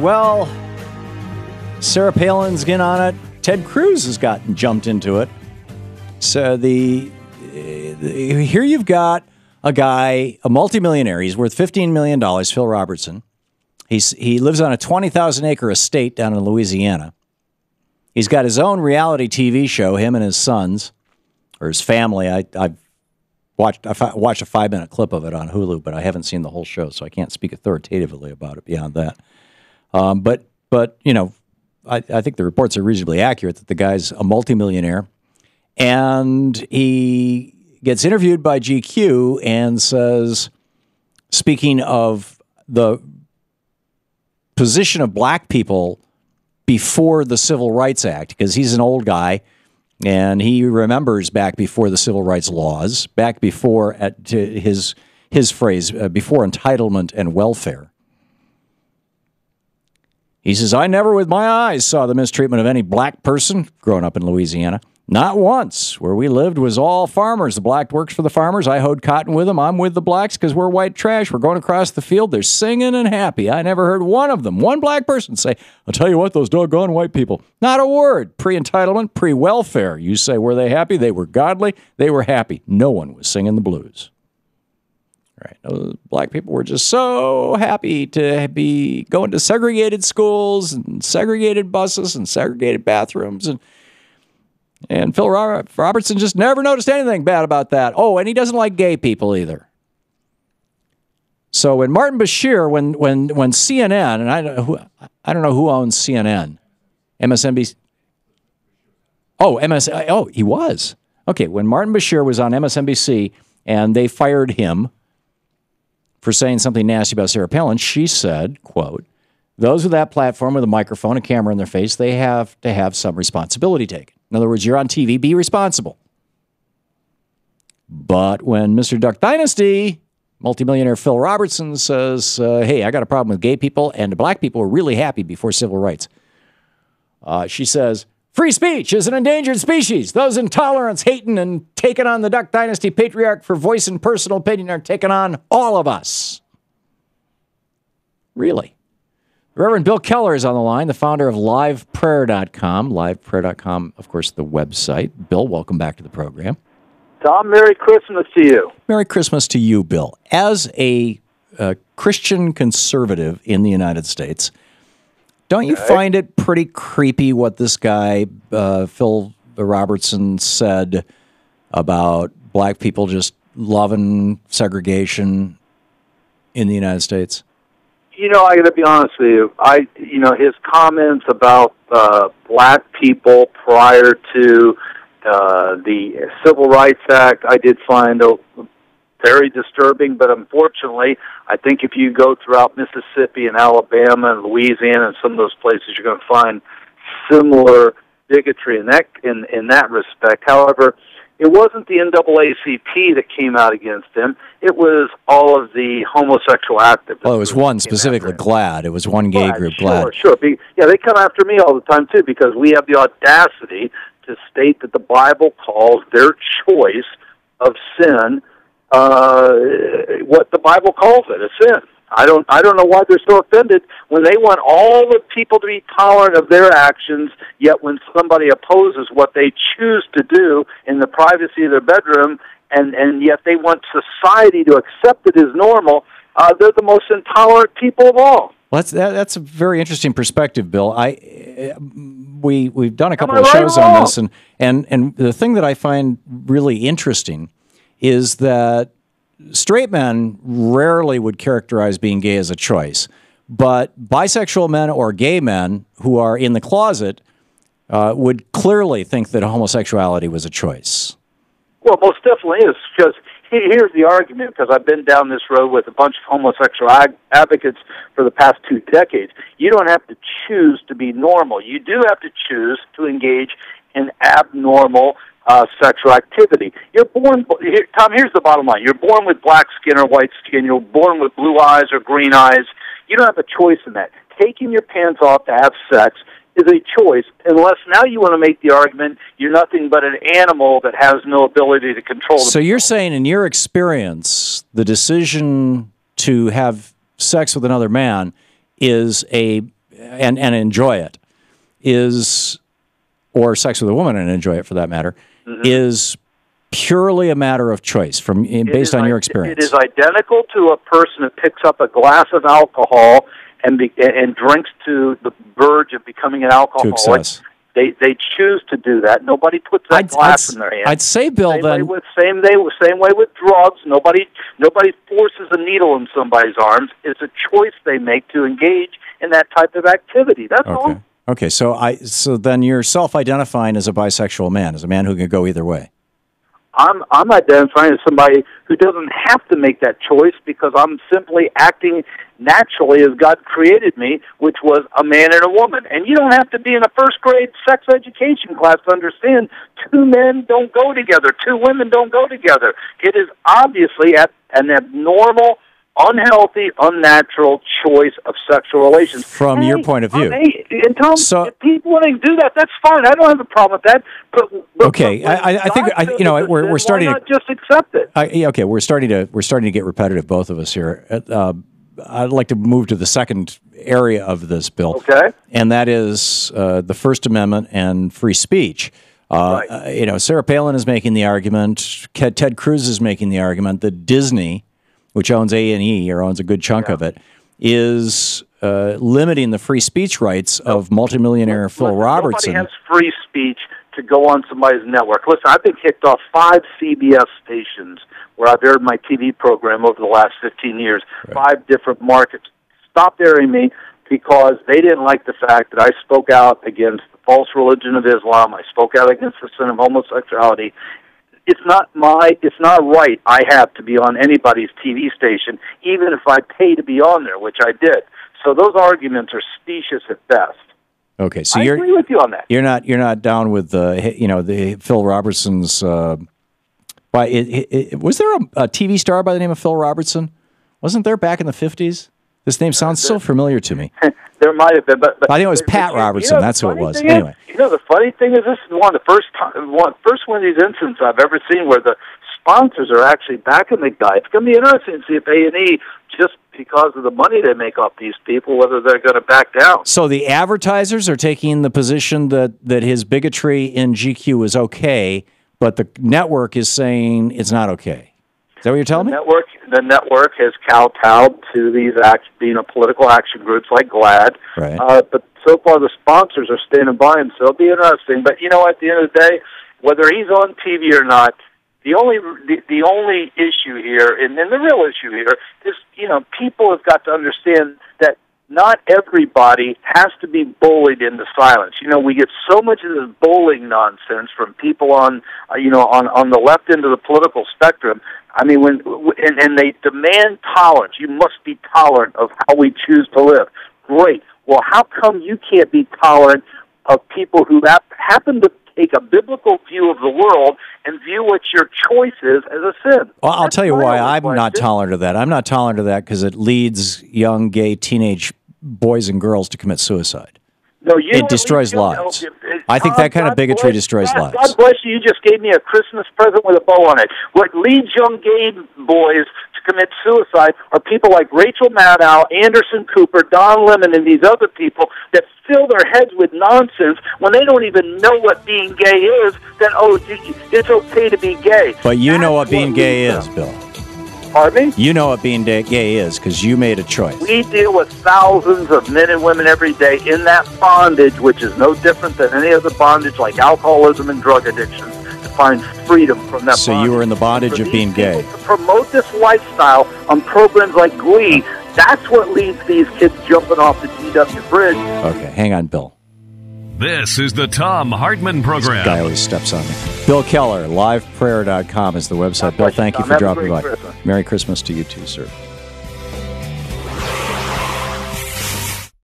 Well, Sarah Palin's getting on it. Ted Cruz has jumped into it. So here you've got a guy, a multimillionaire. He's worth $15 million, Phil Robertson. He lives on a 20,000-acre estate down in Louisiana. He's got his own reality TV show, him and his sons, or his family. I watched a 5-minute clip of it on Hulu, but I haven't seen the whole show, so I can't speak authoritatively about it beyond that. But you know, I think the reports are reasonably accurate that the guy's a multimillionaire, and he gets interviewed by GQ and says, speaking of the position of black people before the Civil Rights Act, because he's an old guy and he remembers back before the civil rights laws, back before, to his phrase, before entitlement and welfare. He says, I never with my eyes saw the mistreatment of any black person growing up in Louisiana. Not once. Where we lived was all farmers. The black works for the farmers. I hoed cotton with them. I'm with the blacks because we're white trash. We're going across the field. They're singing and happy. I never heard one of them, one black person say, I'll tell you what, those doggone white people. Not a word. Pre-entitlement, pre-welfare. You say, were they happy? They were godly. They were happy. No one was singing the blues. Right. Those black people were just so happy to be going to segregated schools and segregated buses and segregated bathrooms. And Phil Robertson just never noticed anything bad about that. Oh, and he doesn't like gay people either. So when Martin Bashir, when CNN, and I don't know who owns CNN, MSNBC. Oh, he was. Okay, when Martin Bashir was on MSNBC and they fired him for saying something nasty about Sarah Palin, she said, quote, those with that platform with a microphone, a camera in their face, they have to have some responsibility taken. In other words, you're on TV, be responsible. But when Mr. Duck Dynasty, multimillionaire Phil Robertson says, hey, I got a problem with gay people, and black people were really happy before civil rights. She says, free speech is an endangered species. Those intolerance, hating, and taking on the Duck Dynasty patriarch for voice and personal opinion are taking on all of us. Really? Reverend Bill Keller is on the line, the founder of liveprayer.com. Liveprayer.com, of course, the website. Bill, welcome back to the program. Tom, Merry Christmas to you. Merry Christmas to you, Bill. As a Christian conservative in the United States, don't you find it pretty creepy what this guy, Phil Robertson, said about black people just loving segregation in the United States? You know, I got to be honest with you. His comments about black people prior to the Civil Rights Act, I did find very disturbing. But unfortunately, I think if you go throughout Mississippi and Alabama and Louisiana and some of those places, you're going to find similar bigotry in that respect. However, it wasn't the NAACP that came out against him. It was all of the homosexual activists. Well, it was one specifically, GLAAD. It was one gay group, GLAAD. Sure. Yeah, they come after me all the time, too, because we have the audacity to state that the Bible calls their choice of sin what the Bible calls it, a sin. I don't know why they're so offended when they want all the people to be tolerant of their actions, yet when somebody opposes what they choose to do in the privacy of their bedroom, and yet they want society to accept it as normal, they're the most intolerant people of all. Well, that's a very interesting perspective, Bill. We've done a couple of shows on this, and the thing that I find really interesting is that straight men rarely would characterize being gay as a choice, but bisexual men or gay men who are in the closet would clearly think that homosexuality was a choice. Well, most definitely is, because here's the argument, because I've been down this road with a bunch of homosexual advocates for the past 2 decades. You don't have to choose to be normal. You do have to choose to engage in abnormal sexual activity. You're born, Tom, here's the bottom line. You're born with black skin or white skin. You're born with blue eyes or green eyes. You don't have a choice in that. Taking your pants off to have sex is a choice, unless now you want to make the argument you're nothing but an animal that has no ability to control themselves. So you're saying, in your experience, the decision to have sex with another man is and enjoy it is, or sex with a woman and enjoy it for that matter, is purely a matter of choice based on your experience. It is identical to a person who picks up a glass of alcohol and drinks to the verge of becoming an alcoholic. To excess. They choose to do that. Nobody puts that glass in their hand. I'd say, Bill, same way with drugs. Nobody forces a needle in somebody's arms. It's a choice they make to engage in that type of activity. That's all. Okay, so then you're self-identifying as a bisexual man, as a man who can go either way. I'm identifying as somebody who doesn't have to make that choice because I'm simply acting naturally as God created me, which was a man and a woman. And you don't have to be in a first-grade sex education class to understand two men don't go together, two women don't go together. It is obviously an abnormal, unhealthy, unnatural choice of sexual relations. From your point of view. And Tom, if people want to do that, that's fine. I don't have a problem with that. But okay, I think we're starting to just accept it. Okay, we're starting to get repetitive, both of us here. I'd like to move to the second area of this, Bill. Okay, and that is the First Amendment and free speech. Right. Sarah Palin is making the argument. Ted Cruz is making the argument that Disney, which owns A&E or owns a good chunk of it, is limiting the free speech rights of multimillionaire Phil Robertson. Nobody has free speech to go on somebody's network. Listen, I've been kicked off 5 CBS stations where I've aired my TV program over the last 15 years, 5 different markets. Stopped airing me because they didn't like the fact that I spoke out against the false religion of Islam. I spoke out against the sin of homosexuality. It's not right I have to be on anybody's TV station, even if I pay to be on there, which I did. So those arguments are specious at best. Okay, so I agree with you on that. You're not down with the Phil Robertson's. Was there a TV star by the name of Phil Robertson? Wasn't there back in the 50s? This name sounds so familiar to me. There might have been, but I think it was Pat Robertson. That's who it was. Anyway, the funny thing is, this is one of the first one of these instances I've ever seen where the sponsors are actually backing the guy. It's going to be interesting to see if A&E, just because of the money they make off these people, whether they're going to back down. So the advertisers are taking the position that his bigotry in GQ is okay, but the network is saying it's not okay. Is that what you're telling me? The network has kowtowed to these political action groups like GLAAD. Right. But so far the sponsors are standing by him, so it'll be interesting. But at the end of the day, whether he's on TV or not, the only issue here, and the real issue here, is people have got to understand that not everybody has to be bullied into silence. We get so much of this bullying nonsense from people on the left end of the political spectrum. I mean, and they demand tolerance. You must be tolerant of how we choose to live. Great. Well, how come you can't be tolerant of people who happen to take a biblical view of the world and view what your choice is as a sin? Well, I'll tell you why I'm not tolerant of that. I'm not tolerant of that because it leads young gay teenage boys and girls to commit suicide. No, it destroys lives. I think that kind of bigotry destroys lives. God bless you. You just gave me a Christmas present with a bow on it. What leads young gay boys to commit suicide are people like Rachel Maddow, Anderson Cooper, Don Lemon, and these other people that fill their heads with nonsense when they don't even know what being gay is. Then, it's okay to be gay. But you know what being gay is, Bill. Pardon me? You know what being gay is because you made a choice. We deal with thousands of men and women every day in that bondage, which is no different than any other bondage like alcoholism and drug addiction, to find freedom from that bondage. So you were in the bondage of being gay. To promote this lifestyle on programs like Glee, that's what leads these kids jumping off the GW Bridge. Okay, hang on, Bill. This is the Thom Hartmann Program. This guy always steps on me. Bill Keller, liveprayer.com is the website. Bill, thank you for dropping by. Merry Christmas to you too, sir.